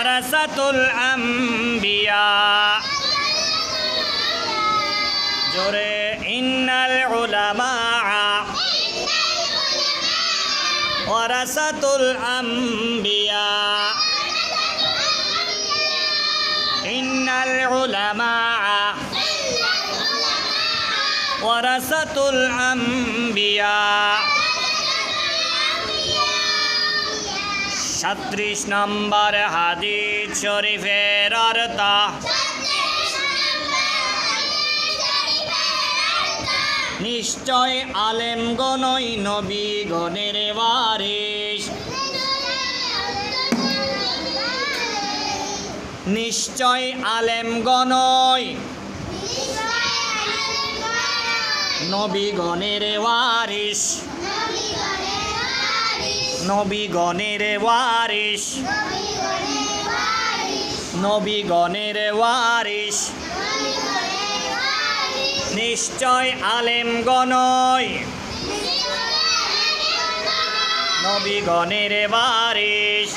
ওয়ারাসাতুল আম্বিয়া জোরে ইন্নাল উলামা ওয়ারাসাতুল আম্বিয়া ইন্নাল উলামা ওয়ারাসাতুল আম্বিয়া ৩৭ নম্বর হাদিস শরীফের অর্থ নিশ্চয় আলেমগণই নবীগণের ওয়ারিস নিশ্চয় আলেমগণই নবীগণের ওয়ারিস নবীগণের ওয়ারিস নবীগণের ওয়ারিস নিশ্চয় আলেমগণই নবীগণের ওয়ারিস